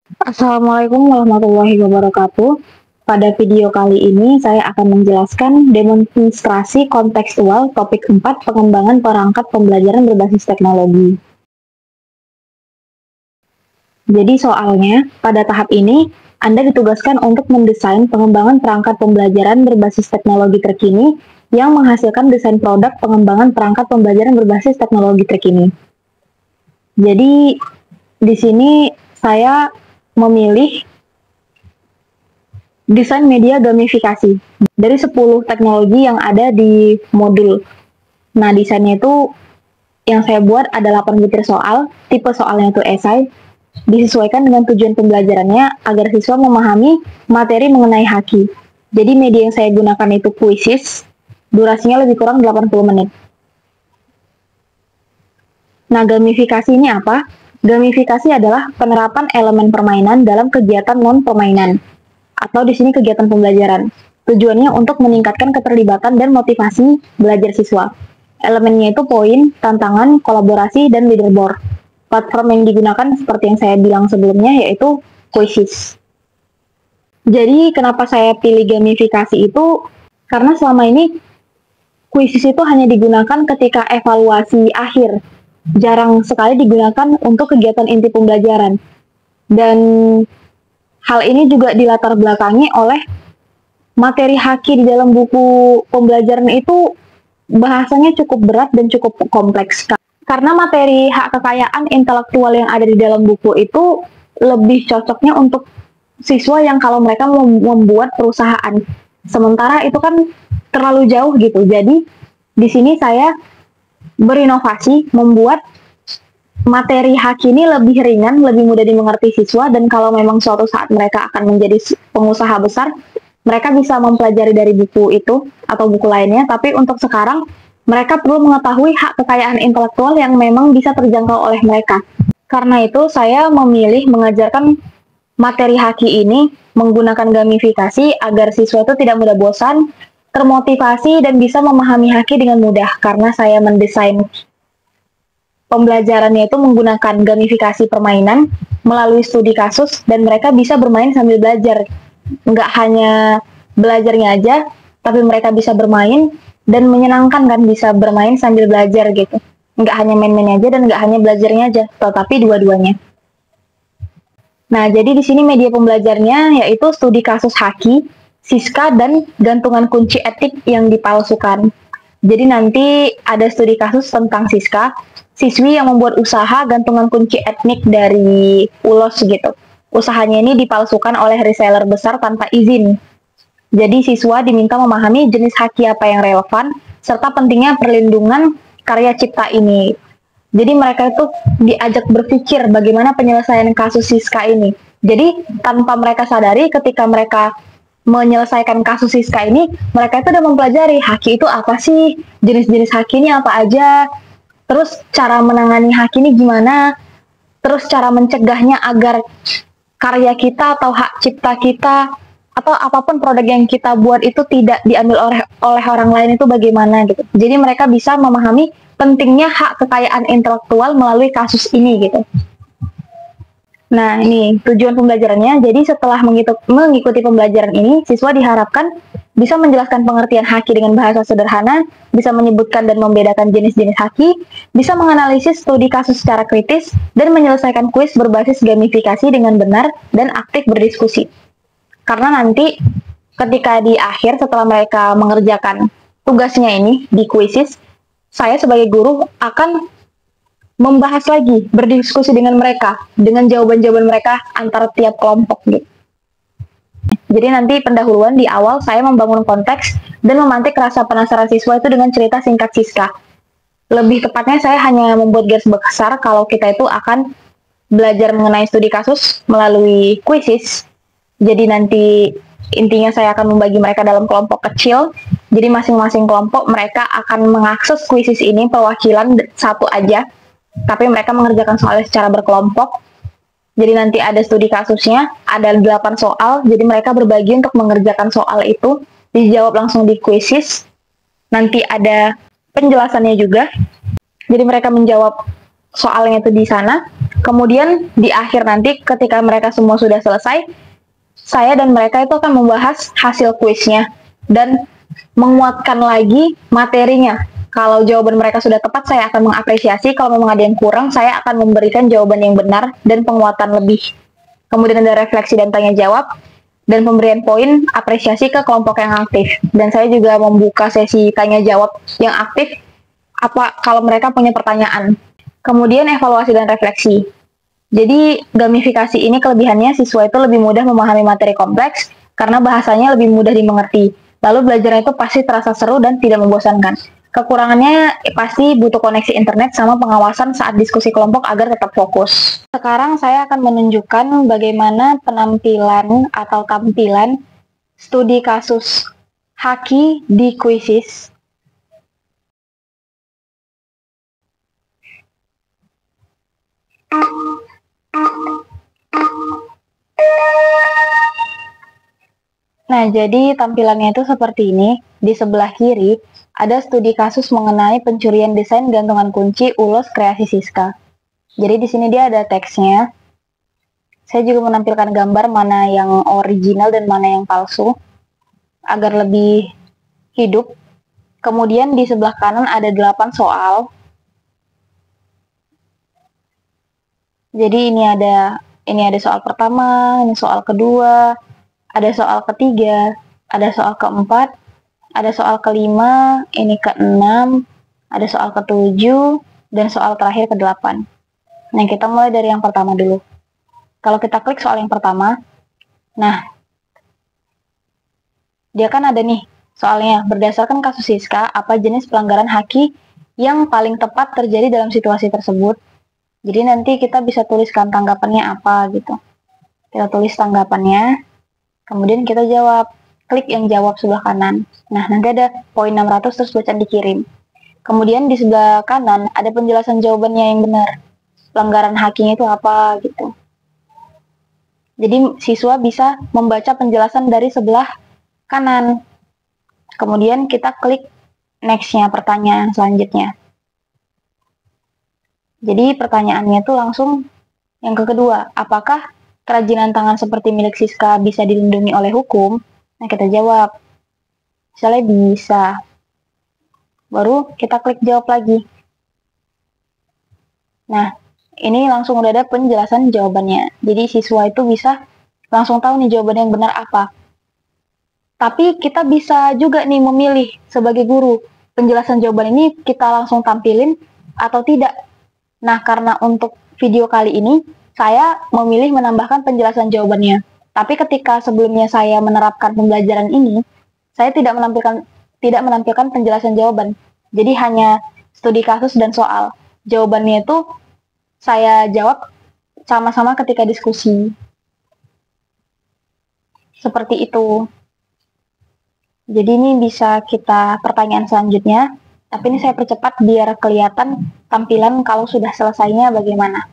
Assalamualaikum warahmatullahi wabarakatuh. Pada video kali ini saya akan menjelaskan demonstrasi kontekstual topik 4 pengembangan perangkat pembelajaran berbasis teknologi. Jadi soalnya, pada tahap ini Anda ditugaskan untuk mendesain pengembangan perangkat pembelajaran berbasis teknologi terkini yang menghasilkan desain produk pengembangan perangkat pembelajaran berbasis teknologi terkini. Jadi di sini saya memilih desain media gamifikasi dari 10 teknologi yang ada di modul. Nah, desainnya itu yang saya buat ada 8 butir soal, tipe soalnya itu esai, disesuaikan dengan tujuan pembelajarannya agar siswa memahami materi mengenai haki. Jadi media yang saya gunakan itu Quizzes, durasinya lebih kurang 80 menit. Nah, gamifikasi ini apa? Gamifikasi adalah penerapan elemen permainan dalam kegiatan non-permainan, atau di sini kegiatan pembelajaran. Tujuannya untuk meningkatkan keterlibatan dan motivasi belajar siswa. Elemennya itu poin, tantangan, kolaborasi, dan leaderboard. Platform yang digunakan seperti yang saya bilang sebelumnya yaitu Quizzes. Jadi kenapa saya pilih gamifikasi itu? Karena selama ini Quizzes itu hanya digunakan ketika evaluasi akhir. Jarang sekali digunakan untuk kegiatan inti pembelajaran. Dan hal ini juga dilatar belakangi oleh materi haki di dalam buku pembelajaran itu bahasanya cukup berat dan cukup kompleks. Karena materi hak kekayaan intelektual yang ada di dalam buku itu lebih cocoknya untuk siswa yang kalau mereka membuat perusahaan. Sementara itu kan terlalu jauh gitu. Jadi di sini saya berinovasi membuat materi haki ini lebih ringan, lebih mudah dimengerti siswa, dan kalau memang suatu saat mereka akan menjadi pengusaha besar, mereka bisa mempelajari dari buku itu atau buku lainnya, tapi untuk sekarang mereka perlu mengetahui hak kekayaan intelektual yang memang bisa terjangkau oleh mereka. Karena itu saya memilih mengajarkan materi haki ini menggunakan gamifikasi agar siswa itu tidak mudah bosan, termotivasi, dan bisa memahami haki dengan mudah karena saya mendesain pembelajarannya itu menggunakan gamifikasi permainan melalui studi kasus dan mereka bisa bermain sambil belajar. Nggak hanya belajarnya aja, tapi mereka bisa bermain dan menyenangkan kan bisa bermain sambil belajar gitu. Nggak hanya main-main aja dan nggak hanya belajarnya aja, tetapi dua-duanya. Nah, jadi di sini media pembelajarnya yaitu studi kasus haki, Siska, dan gantungan kunci etik yang dipalsukan. Jadi nanti ada studi kasus tentang Siska, siswi yang membuat usaha gantungan kunci etnik dari ulos gitu. Usahanya ini dipalsukan oleh reseller besar tanpa izin. Jadi siswa diminta memahami jenis haki apa yang relevan, serta pentingnya perlindungan karya cipta ini. Jadi mereka itu diajak berpikir bagaimana penyelesaian kasus Siska ini. Jadi tanpa mereka sadari ketika mereka menyelesaikan kasus Siska ini, mereka itu udah mempelajari haki itu apa sih, jenis-jenis haki ini apa aja, terus cara menangani haki ini gimana, terus cara mencegahnya agar karya kita atau hak cipta kita atau apapun produk yang kita buat itu tidak diambil oleh orang lain itu bagaimana gitu. Jadi mereka bisa memahami pentingnya hak kekayaan intelektual melalui kasus ini gitu. Nah, ini tujuan pembelajarannya. Jadi setelah mengikuti pembelajaran ini, siswa diharapkan bisa menjelaskan pengertian haki dengan bahasa sederhana, bisa menyebutkan dan membedakan jenis-jenis haki, bisa menganalisis studi kasus secara kritis, dan menyelesaikan kuis berbasis gamifikasi dengan benar dan aktif berdiskusi. Karena nanti ketika di akhir setelah mereka mengerjakan tugasnya ini di Quizzes, saya sebagai guru akan membahas lagi, berdiskusi dengan mereka, dengan jawaban-jawaban mereka antara tiap kelompok gitu. Jadi nanti pendahuluan di awal saya membangun konteks dan memantik rasa penasaran siswa itu dengan cerita singkat Siska. Lebih tepatnya saya hanya membuat garis besar kalau kita itu akan belajar mengenai studi kasus melalui Quizzes. Jadi nanti intinya saya akan membagi mereka dalam kelompok kecil. Jadi masing-masing kelompok mereka akan mengakses Quizzes ini perwakilan satu aja. Tapi mereka mengerjakan soalnya secara berkelompok. Jadi nanti ada studi kasusnya, ada 8 soal, jadi mereka berbagi untuk mengerjakan soal itu, dijawab langsung di Quizzes. Nanti ada penjelasannya juga, jadi mereka menjawab soalnya itu di sana. Kemudian di akhir nanti ketika mereka semua sudah selesai, saya dan mereka itu akan membahas hasil kuisnya dan menguatkan lagi materinya. Kalau jawaban mereka sudah tepat, saya akan mengapresiasi. Kalau memang ada yang kurang, saya akan memberikan jawaban yang benar dan penguatan lebih. Kemudian ada refleksi dan tanya jawab, dan pemberian poin apresiasi ke kelompok yang aktif. Dan saya juga membuka sesi tanya jawab yang aktif kalau mereka punya pertanyaan. Kemudian evaluasi dan refleksi. Jadi gamifikasi ini kelebihannya siswa itu lebih mudah memahami materi kompleks karena bahasanya lebih mudah dimengerti. Lalu belajarnya itu pasti terasa seru dan tidak membosankan. Kekurangannya pasti butuh koneksi internet sama pengawasan saat diskusi kelompok agar tetap fokus. Sekarang saya akan menunjukkan bagaimana penampilan atau tampilan studi kasus Haki di Quizizz. Nah, jadi tampilannya itu seperti ini. Di sebelah kiri, ada studi kasus mengenai pencurian desain gantungan kunci ulos kreasi Siska. Jadi di sini dia ada teksnya. Saya juga menampilkan gambar mana yang original dan mana yang palsu, agar lebih hidup. Kemudian di sebelah kanan ada 8 soal. Jadi ini ada soal pertama, ini soal kedua, ada soal ketiga, ada soal keempat, ada soal kelima, ini keenam, ada soal ketujuh, dan soal terakhir ke-8. Nah, kita mulai dari yang pertama dulu. Kalau kita klik soal yang pertama, nah, dia kan ada nih soalnya, berdasarkan kasus Siska, apa jenis pelanggaran Haki yang paling tepat terjadi dalam situasi tersebut? Jadi nanti kita bisa tuliskan tanggapannya apa gitu. Kita tulis tanggapannya, kemudian kita jawab. Klik yang jawab sebelah kanan. Nah, nanti ada poin 600 terus bacaan dikirim. Kemudian di sebelah kanan ada penjelasan jawabannya yang benar. Pelanggaran Hakinya itu apa gitu. Jadi siswa bisa membaca penjelasan dari sebelah kanan. Kemudian kita klik next-nya, pertanyaan selanjutnya. Jadi pertanyaannya itu langsung yang kedua, apakah kerajinan tangan seperti milik Siska bisa dilindungi oleh hukum? Nah, kita jawab. Misalnya bisa. Baru kita klik jawab lagi. Nah, ini langsung udah ada penjelasan jawabannya. Jadi siswa itu bisa langsung tahu nih jawaban yang benar apa. Tapi kita bisa juga nih memilih sebagai guru. Penjelasan jawaban ini kita langsung tampilin atau tidak. Nah, karena untuk video kali ini, saya memilih menambahkan penjelasan jawabannya. Tapi ketika sebelumnya saya menerapkan pembelajaran ini, saya tidak menampilkan penjelasan jawaban. Jadi hanya studi kasus dan soal. Jawabannya itu saya jawab sama-sama ketika diskusi. Seperti itu. Jadi ini bisa kita pertanyaan selanjutnya. Tapi ini saya percepat biar kelihatan tampilan kalau sudah selesainya bagaimana.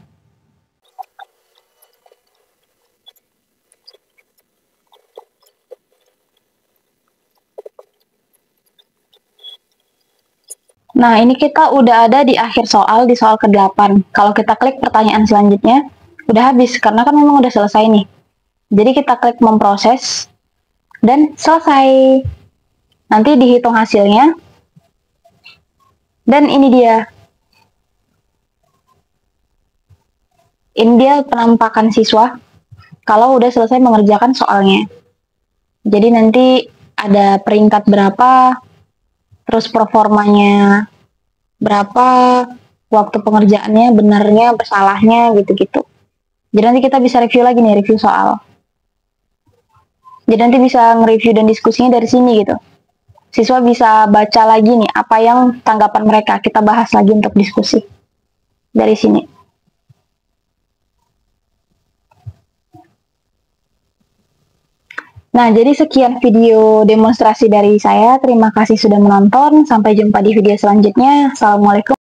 Nah, ini kita udah ada di akhir soal, di soal ke-8. Kalau kita klik pertanyaan selanjutnya, udah habis, karena kan memang udah selesai nih. Jadi kita klik memproses, dan selesai. Nanti dihitung hasilnya. Dan ini dia. Ini dia penampakan siswa kalau udah selesai mengerjakan soalnya. Jadi nanti ada peringkat berapa, terus performanya berapa, waktu pengerjaannya, benarnya, bersalahnya, gitu-gitu. Jadi nanti kita bisa review lagi nih, review soal. Jadi nanti bisa nge-review dan diskusinya dari sini gitu. Siswa bisa baca lagi nih apa yang tanggapan mereka, kita bahas lagi untuk diskusi dari sini. Nah, jadi sekian video demonstrasi dari saya. Terima kasih sudah menonton. Sampai jumpa di video selanjutnya. Assalamualaikum.